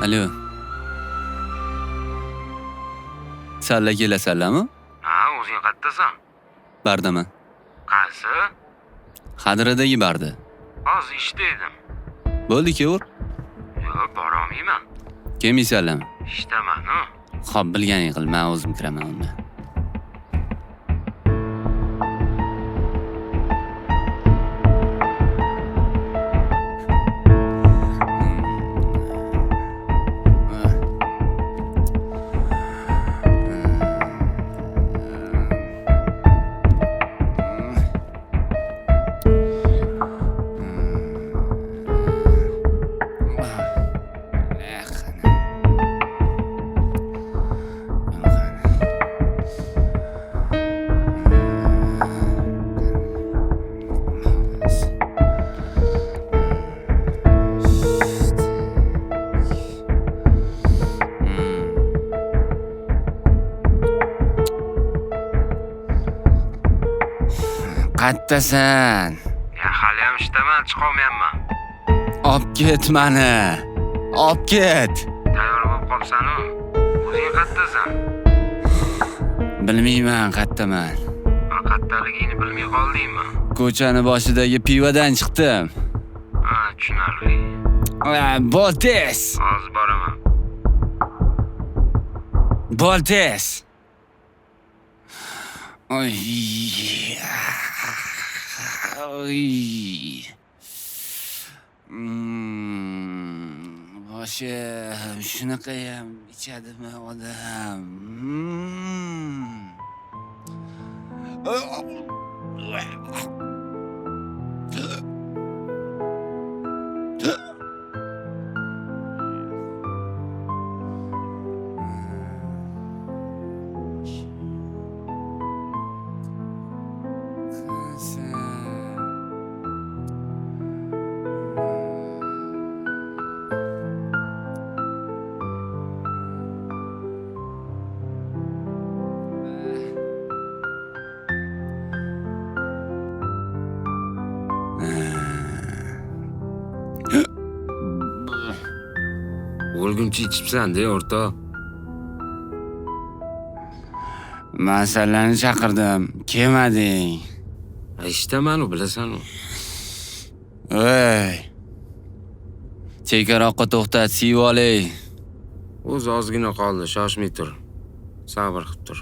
Alo. Salla kelasanlarmi? Ha, o'zing qayerdasan? Bardaman. Qaysi? Xadiradagi barda. Hozir ishda edim. Bo'ldi kevur. Yo'q, borolmayman. Kelmaysanlarmi? Ishdaman-ku. Xo'p, bilganing qil, men o'zim kiraman unda. Qayerdasan? Hali ham ishdaman, chiqolmayapman. Olib ket meni. Olib ket. Tayyor bo'lib qolsan-ku. O'zing qayerdasan? Bilmayman qayerdaman. Qayerdaligingni bilmay qoldingmi? Ko'chani boshidagi pivodan chiqdim. Ha, tushunarli. Bo'l tez. Hozir boraman. Bo'l tez. Oy. Oy. Boshim shunaqa ham ichadimi odam? O'lguncha ichibsan-da, o'rtoq. Men senlarni chaqirdim, kelmading. Ishdaman-ku, bilasan-ku. Ey. Chekkaroqqa to'xtat, siyib olay. O'zi ozgina qoldi, shoshmay tur. Sabr qilib tur.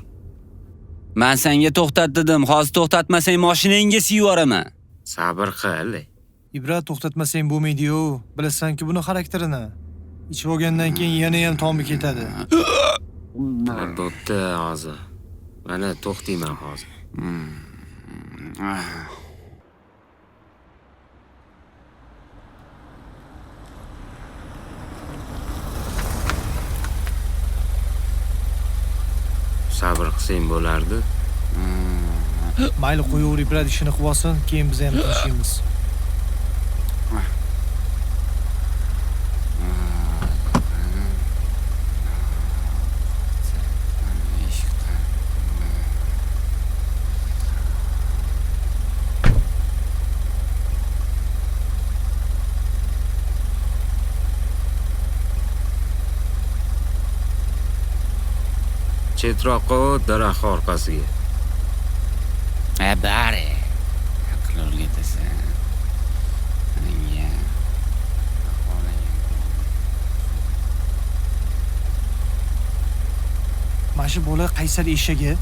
Men senga to'xtat dedim, hozir to'xtatmasang mashinangga siyib yuboraman. Sabr qil. Ibrat, to'xtatmasang bo'lmaydi-yu. Bilasan-ku buni xarakterini. Ichib olgandan keyin yana ham tomi ketadi. Bo'pti hozir. Mana to'xtayman hozir. Sabr qilsang bo'lardi. Mayli, qo'yaver, Ibrat ishini qilib olsin, keyin biz ham tinchiymiz. Chetroqqa o't, daraxt orqasiga. Bari. Aql o'rgatasan. Menga. Mana shu bola qaysar eshagi,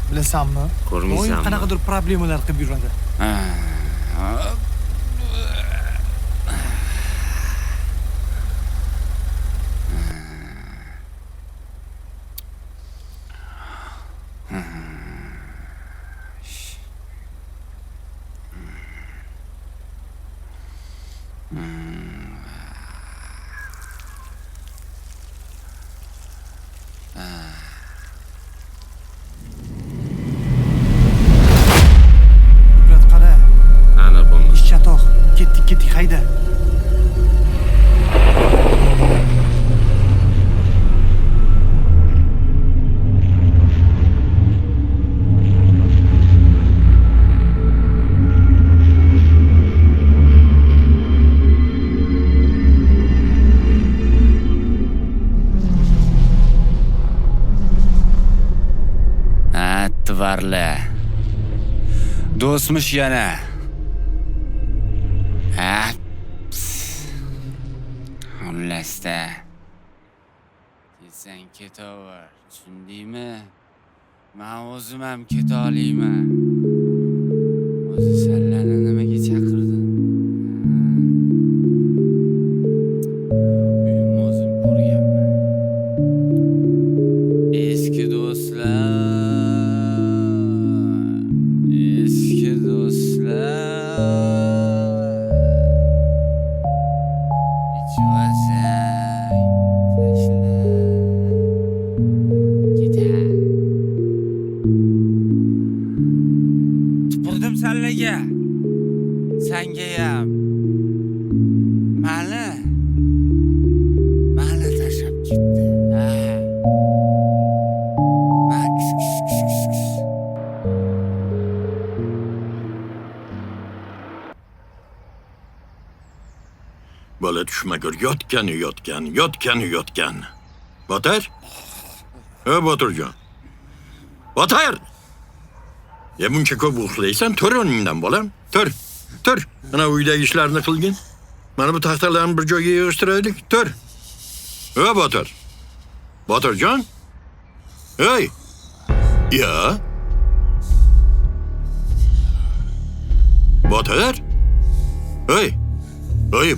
bilasanmi? Ko'rmaysanmi? Qanaqadir problemalar qilib yuradi. Varla. Do'stmish yana. Ha? Xullasda. Ketsang ketaver, tushundingmi? Men o'zim ham keta olayman. O'zi sallani nimaga chaqirdin? Uyim o'zim ko'rganman. Eski do'stlar. Eski do'stlar. İçvazang, tashla. Ketar. Tupurdim sallaga. Sangayam. Mani tashlab ketdi. Ha. Max. Bola tushmagur yotgan. Botar? Boturjon. Botar! Buncha ko'p uxlaysan, tur o'rningdan bolam. Tur. Mana uydagi ishlarni qilgin. Mana bu taxtalarni bir joyga yig'ishtiraylik. Tur. Botir. Boturjon? Ey! Ya. Botir? Ey!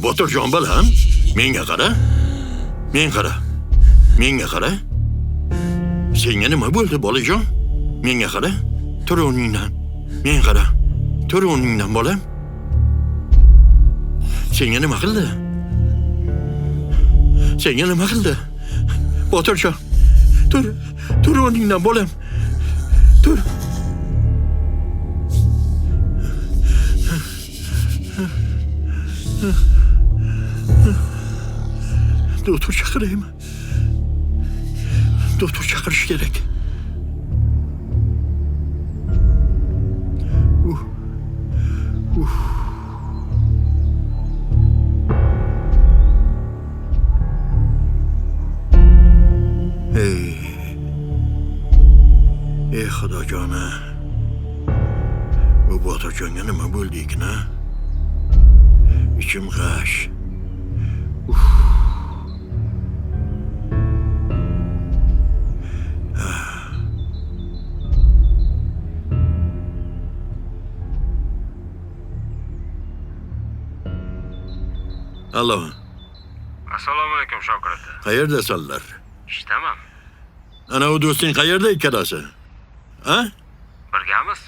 Boturjon bolam. Menga qara. Menga qara. Senga nima bo'ldi, bolajon? Menga qara. Tur o'rningdan. Men qara. Tur o'rningdan bolam. Senga nima qildi? Boturjon. Tur o'rningdan bolam. Tur. Doktor chaqiraymi? Doktor chaqirish kerak. Ey Xudojona. Bu Boturjonga nima bo'ldi ekan, ha? İçim g'ash. Alo. Assalomu alaykum Shokir aka. Qayerdasanlar? Ishdaman. Ana u do'sting qayerda ikkalasi? Ha? Birgamiz?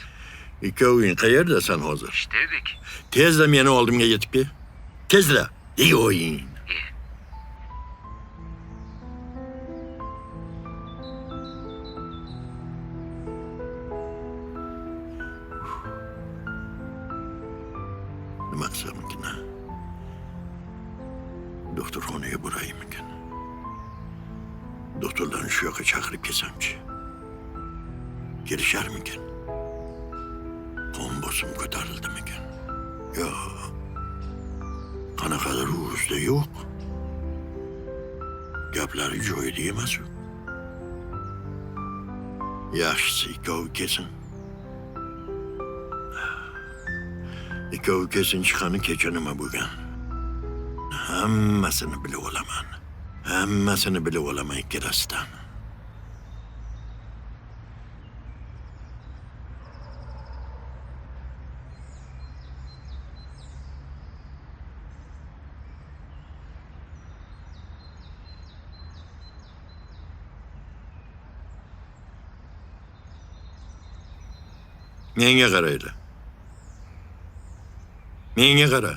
Ikkoving qayerdasan hozir? Ishda edik. Tezda meni oldimga yetib kel. Tezda. Degoyin. Nima qilsamikin? Doktorxonaga boraymikin? Doktorlarni shu yoqqa chaqirib kelsamchi? Kelisharmikin? Qon bosim ko'tarildimikin? Yo'q. Qanaqadir o'zida yo'q. Gaplari joyida emas u. Yaxshisi ikkovi kelsin. Ikkovi kelsin chiqqani kecha nima bo'lgan? Hammasini bilib olaman ikkalasidan. Menga qaraydi. Menga qara.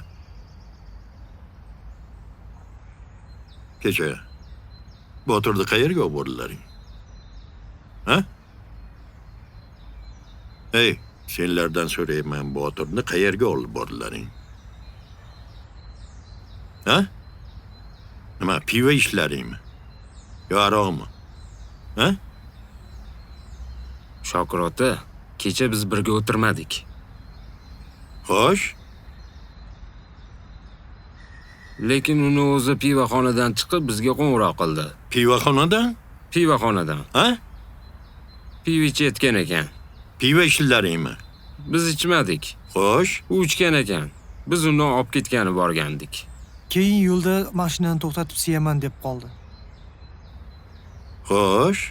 Kecha Boturni qayerga olib bordilaring? Ha? Ey, senlardan so'rayman, Boturni qayerga olib bordilaring? Ha? Nima, pivo ishlaringmi? Yo aroqmi? Ha? Shokir ota, kecha biz birga o'tirmadik. Xo'sh? Lekin uni o'zi pivoxonadan chiqib bizga qo'ng'iroq qildi. Pivoxonadan? Pivoxonadan. Ha? Pivo ichayotgan ekan. Piva ishillaringmi? Biz ichmadik. Xo'sh, U ichgan ekan. Biz uni olib ketgani borgandik. Keyin yo'lda mashinani to'xtatib siyaman deb qoldi. xo'sh,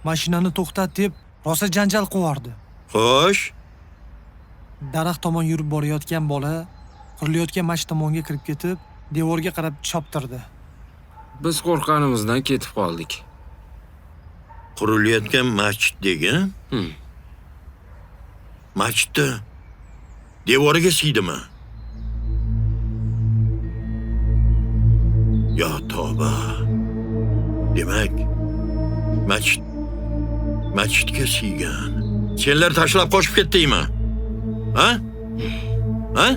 Mashinani to'xtat deb rosa janjal qilardi. xo'sh. Daraxt tomon yurib borayotgan bola qurilayotgan masjid tomonga kirib ketib, devorga qarab choptirdi. Biz qo'rqqanimizdan ketib qoldik. Qurilayotgan masjid degan? Masjidda devoriga siydimi? Ya tavba. Demak, masjidga siygan. Senlar tashlab qochib ketdingmi? Ha? Ha?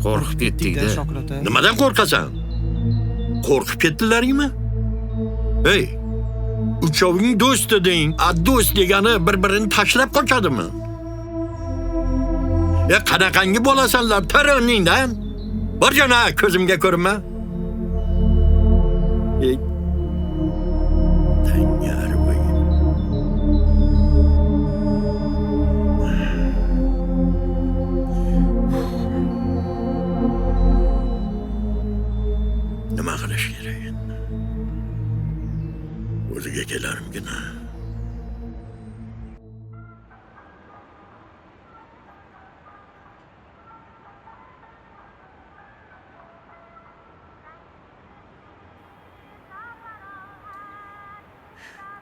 Qo'rqib ketdik-da. Shokir ota. Nimadan qo'rqasan? Qo'rqib ketdilaringmi? Hey, uchoving do'st deding. Do'st degani bir-birini tashlab qochadimi? Qanaqangi bo'lasanlar taroningdan? Borjana, ko'zimga ko'rinma. Ey. Tanyar voy. Nima qilish kerak endi? O'ziga kelarmgina.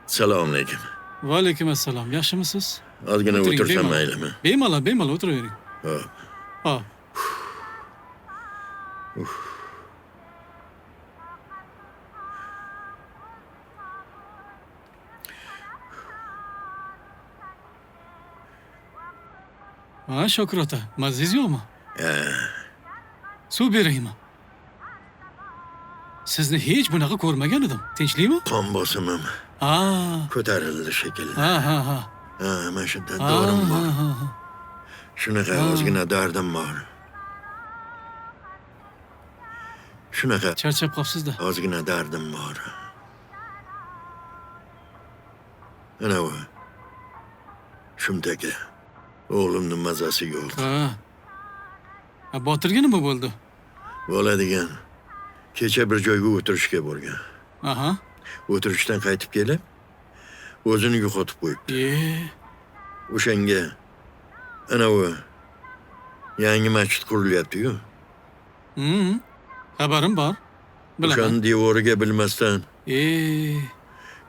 Assalomu alaykum. Va alaykum assalom. Yaxshimisiz? Ozgina O'tiring, o'tirsam bemalol. maylimi? Bemalol o'tiravering. Hop. Hop. Ha, Shokir ota, maziz yo'qmi? Suv beraymi? Sizni hech bunaqa ko'rmagan edim. Tinchlikmi? Qon bosimim Ha, ko'tarildi shekilli. ha, ha, ha. Mana shunday Ha, dorim ha, bor. ha, ha. Shunaqa ozgina dardim bor. Shunaqa Charchab qolibsiz-da. ozgina dardim bor. Ana u. Shumtaka. O'g'limning mazasi yo'q. Ha. Ha, Botirga nima bo'ldi? Bo'ladigan. Kecha bir joyga o'tirishga borgan. Aha. O'tirishdan qaytib kelib, o'zini yo'qotib qo'yibdi. O'shanga ana u yangi masjid qurilyapti-ku. Xabarim bor. Bilaman. O'shaning devoriga bilmasdan,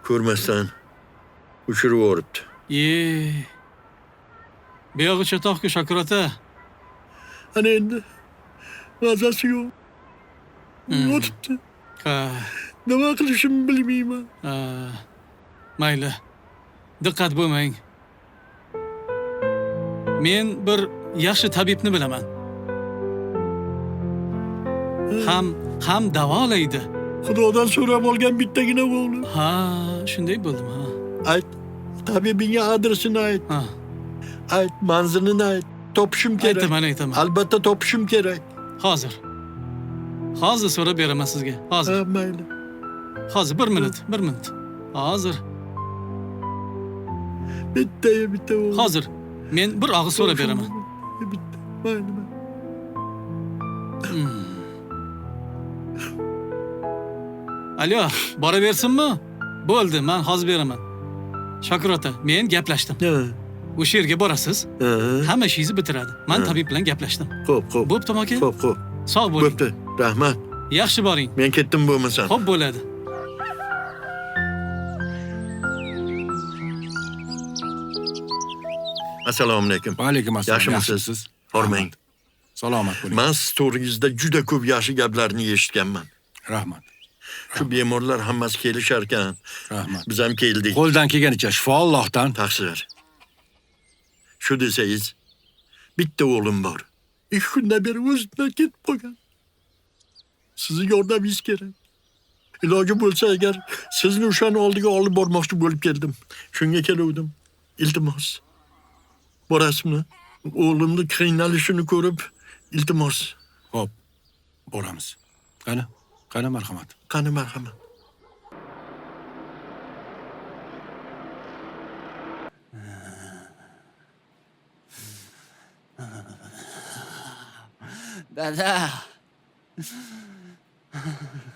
ko'rmasdan uchirib yuboribdi. Buyog'i chatoqku Shokir ota. Ana endi mazasi yo'q. O'tibdi. Ha. Nima qilishimni bilmayman. Mayli. Diqqat bo'lmang. Men bir yaxshi tabibni bilaman. Ham davolaydi. Xudodan so'rab olgan bittagina o'g'lim. Ha, shunday bo'ldimi, ha. Ayt, tabibingga adresini ayt. Ha. Ayt, manzilini ayt. Topishim kerak. Aytaman. Albatta topishim kerak. Hozir so'rab beraman sizga. Hozir. Mayli. Hozir 1 minut. Hozir. Bitta o'g'lim. Hozir. Men bir og'iz so'rab beraman. Bitta. Mayli. Alo, boraversinmi? Bo'ldi, men hozir beraman. Shokir ota, men gaplashdim. O'sha yerga borasiz. Hamma ishingizni bitiradi. Men tabib bilan gaplashdim. Xo'p. Bo'ptimi aka? Xo'p. Sog' bo'ling. Bo'pti. Rahmat. Yaxshi boring. Men ketdim bo'lmasam. Xo'p bo'ladi. Assalomu alaykum. Va alaykum assalom. Yaxshimisiz? Hormang. Salomat bo'ling. Men siz to'g'ringizda juda ko'p yaxshi gaplarni eshitganman. Rahmat. Shu bemorlar hammasi kelishar ekan. Rahmat. Biz ham keldik. Qo'ldan kelganicha shifo Allohdan. Taqsir. Shu desangiz, bitta o'g'lim bor. 2 kundan beri o'zidan ketib qolgan. Sizni yordamingiz kerak. Iloji bo'lsa agar sizni o'shani oldiga olib bormoqchi bo'lib keldim. Shunga keluvdim. Iltimos. Borasizmi? O'g'limni qiynalishini ko'rib, iltimos. Xo'p. Boramiz. Qani marhamat. Qani marhamat. Dada.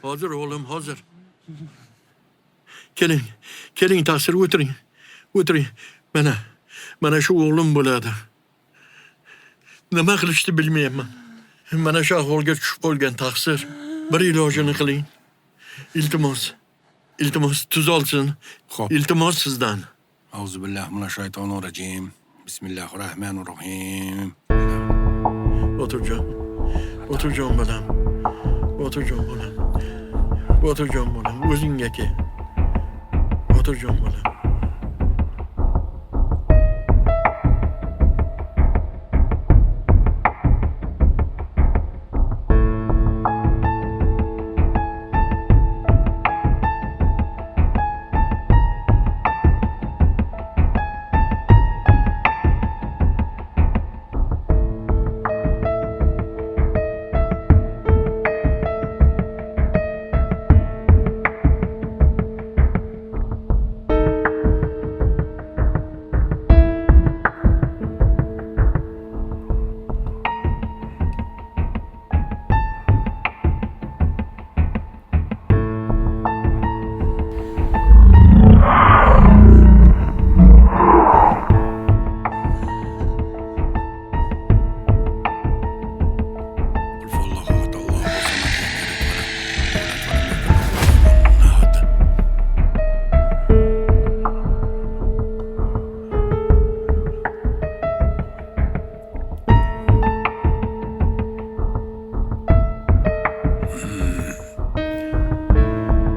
Hozir o'g'lim, hozir. Keling, taqsir o'tiring. O'tiring. Mana shu o'g'lim bo'ladi. Nima qilishni bilmayapman. Mana shu ahvolga tushib qolgan taqsir. Bir ilojini qiling. Iltimos tuzalsin. Xo'p. Iltimos sizdan. Auzubillahi minash shaytonir rojim. Bismillahirrohmanirrohim. Oturjon bolam. Oturjon bolam. O'zingga kel. Oturjon bolam.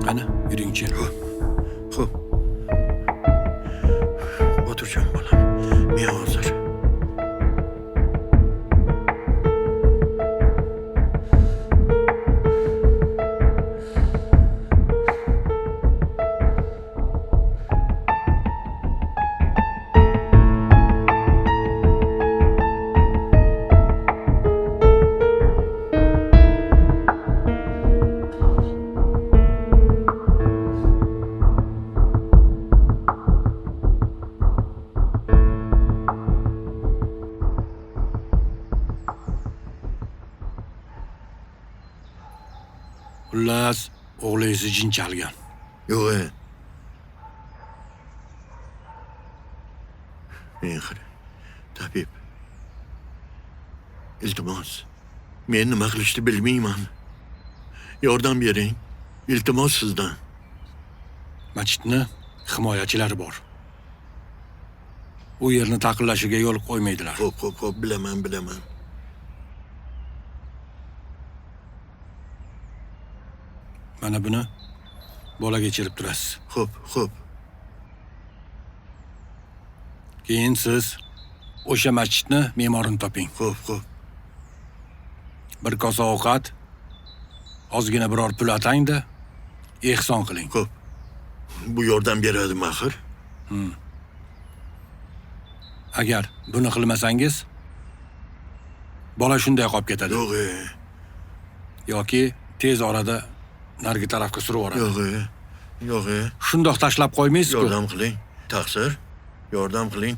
Qani, yuringchi. Xo'p. Oturjon bolam. Men hozir. Xullas, o'g'lingizni jin chalgan. Yo'q. Mehr, tabib. Iltimos. Men nima qilishni bilmayman. Yordam bering. Iltimos sizdan. Masjidni himoyachilari bor. U yerni taqillashiga yo'l qo'ymaydilar. Xo'p, bilaman. Mana buni bolaga ichirib turasiz. Xo'p. Keyin siz o'sha masjidni me'morini toping. Xo'p. Bir kosa ovqat, ozgina biror pul atang-da, ehson qiling. Xo'p. Bu yordam beradimi axir? Agar buni qilmasangiz, bola shunday qolib ketadi. Yoki tez orada nargi tarafga surib yuboradi. Yo'q. Shundoq tashlab qo'ymaysiz-ku. Yordam qiling. Taqsir. Yordam qiling.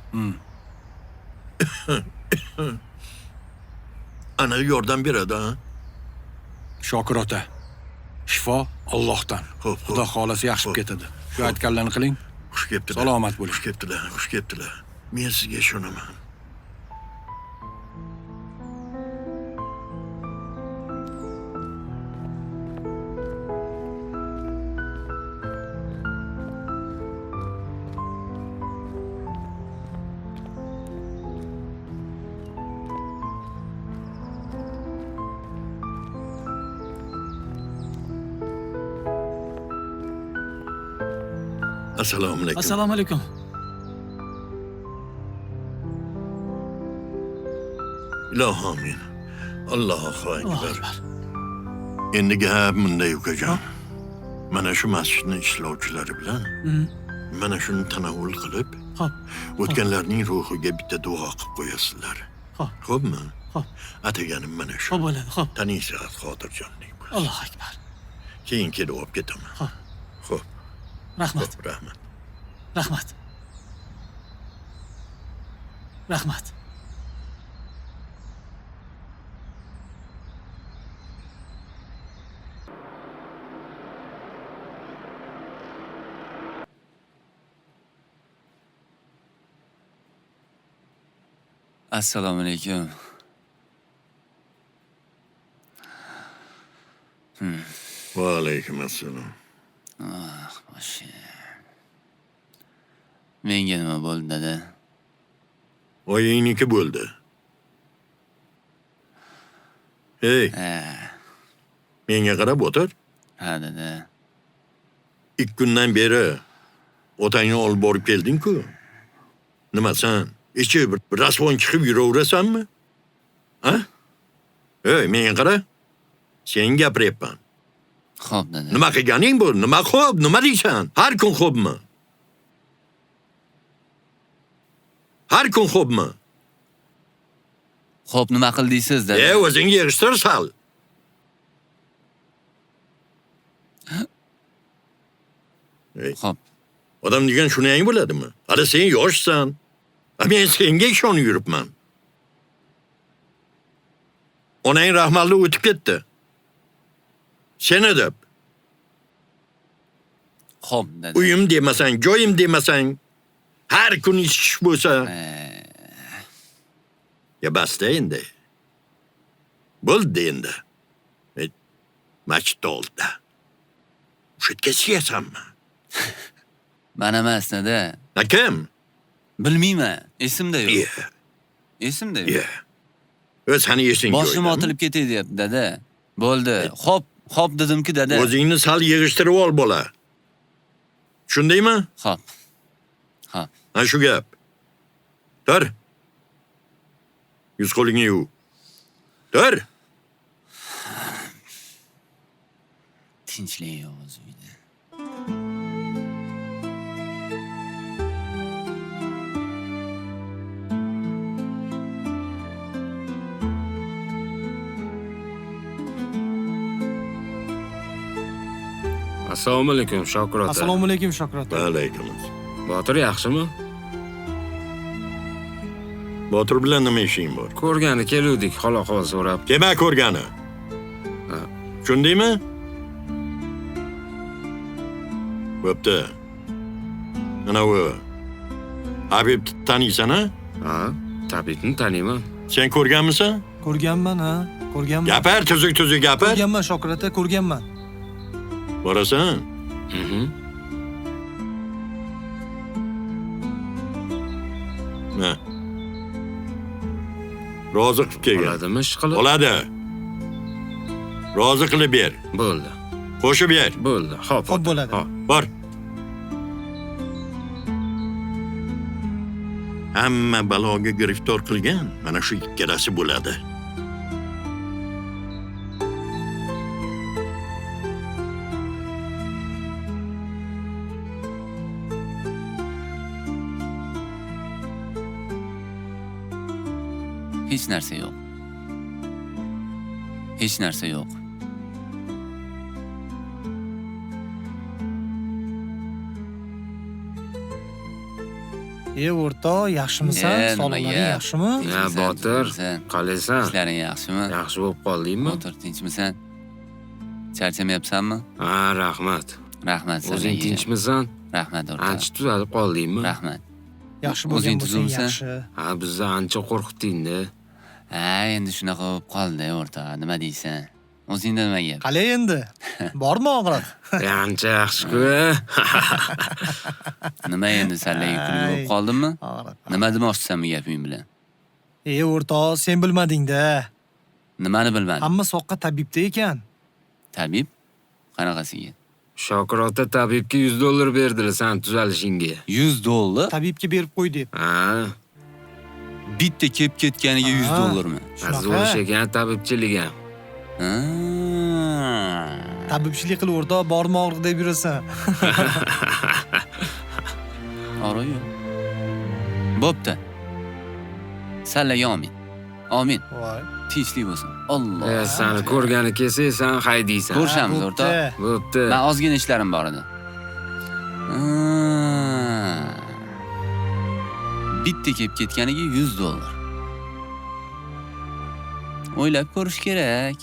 Ana yordam beradi, ha? Shokir ota. Shifo Allohdan. Xo'p. Xudo xolasa yaxshi bo'lib ketadi. Shu aytganlarni qiling. Xush kelibdilar. Salomat bo'ling. Xush kelibdilar. Men sizga ishonaman. Assalomu alaykum. Assalomu alaykum. Ilohi amin. Allohu akbar. Akbar. Endi gap bunday ukajon. Mana shu masjidning ishlovchilari bilan mana shuni tanovul qilib, Xo'p. o'tganlarning ruhiga bitta duo qilib qo'yasizlar. Xo'p. Xo'pmi? Xo'p. Ataganim mana shu. Xo'p bo'ladi. Xo'p. Taniysiz, xotirjamlik bo'lsin. Allohu akbar. Keyin kelib olib ketaman. Xo'p. Xo'p. Rahmat. Rahmat. Rahmat. Assalomu alaykum. Va alaykum assalom. Boshi. Menga nima bo'ldi, dada? Oyingniki bo'ldi. Hey, menga qarab o'tir. Ha, dada. 2 kundan beri otangni olib borib kelding-ku. Nima sen? Ichi bir rasvon chiqib yuraverasanmi? Ha? Hey, menga qara. Sen gapiryapman. Xo'p, dada. Nima qilganing bu? Nima xo'p? Nima deysan? Har kun xo'pmi? Har kun xo'pmi? Xo'p, nima qildingiz, dada? O'zingga yig'ishtir sal. Xo'p. Odam degan shunday bo'ladimi? Hali sen yoshsan. Men senga ishonib yuribman. Onang rahmatli o'tib ketdi. Seni deb. Xo'p, dada. Uyim demasang, joyim demasang, har kun ish bo'lsa, ya basta endi. Bo'ldi endi. Machit oldi. Shutga siyasanmi? Men emas, dada. Kim? Bilmayman. Esimda yo'q. Yeah. Esimda yo'q. Yeah. O'z sani esing Boshim otilib ketay deyapti, dada. Bo'ldi. Xo'p dedim-ki, dada. O'zingni sal yig'ishtirib ol, bola. Tushundingmi? Xo'p. Ha shu gap. Tur. Yuz qo'lingni yuv. Tur. Tinchlik yo'q o'z uyda. Assalomu alaykum, Shokir ota. Assalomu alaykum, Shokir ota. Alaykum. Botir yaxshimi? Botir bilan nima ishing bor? Ko'rgani keluvdik, xol-ahvol so'rab. Kelma ko'rgani. Ha. Tushundingmi? Bo'pti. Mana u. Habib taniysan, ha? Ha, tabibni taniyman. Sen ko'rganmisan? Ko'rganman, ha? Ko'rganman. Gapir, tuzuk gapir. Ko'rganman, Shokir ota, ko'rganman. Borasan? Na. Rozi qilib kelgan. Bo'ladimi ish qilib? Bo'ladi. Rozi qilib ber. Bo'ldi. Qo'shib ber. Bo'ldi. Xo'p. Xo'p bo'ladi. Xo'p. Bor. Hamma baloga giriftor qilgan mana shu ikkalasi bo'ladi. Hech narsa yo'q. Hech narsa yo'q. O'rta, yaxshimisan? Sog'lig'ing yaxshimi? Ya Botir, qalaysan? Ishlaring yaxshimi? Yaxshi bo'lib qoldingmi? Botir, tinchmisan? Charchamayapsanmi? Ha, rahmat. Rahmat sizga. O'zing tinchmisan? Rahmat o'rta. Ancha tuzalib qoldingmi? Rahmat. Yaxshi O'zing bo'lgan bo'lsang tuzumsan? yaxshi. Ha, bizni ancha qo'rqitding-da. Ha, endi shunaqa bo'lib qoldi o'rta. Nima deysan? O'zingda nima gap? Qalay endi? Bormi og'riq? Ancha yaxshi-ku. Nima endi sallaga kulgi bo'lib qoldimmi? Og'riq. Nima demoqchisan bu gaping bilan? O'rta, sen bilmading-da. Nimani bilmadim? Hamma soqqa tabibda ekan. Tabib? Qanaqasiga? Shokir ota tabibga $100 berdilar sen tuzalishingga. $100? Tabibga berib qo'y deb. Ha, Bitta kelib ketganiga $100mi? zo'r ish ekan tabibchilik ham. Ha. Tabibchilik qilib o'rta, bormi og'riq deb yurasan. Og'riq yo'q. Bo'pti. Sallaga amin. Amin. Voy. Tinchlik bo'lsin. Alloh. Seni ko'rgani kelsak, sen haydaysan. Ko'rishamiz o'rta. Bo'pti. Men ozgina ishlarim bor edi. Bitta kelib ketganiga $100. O'ylab ko'rish kerak.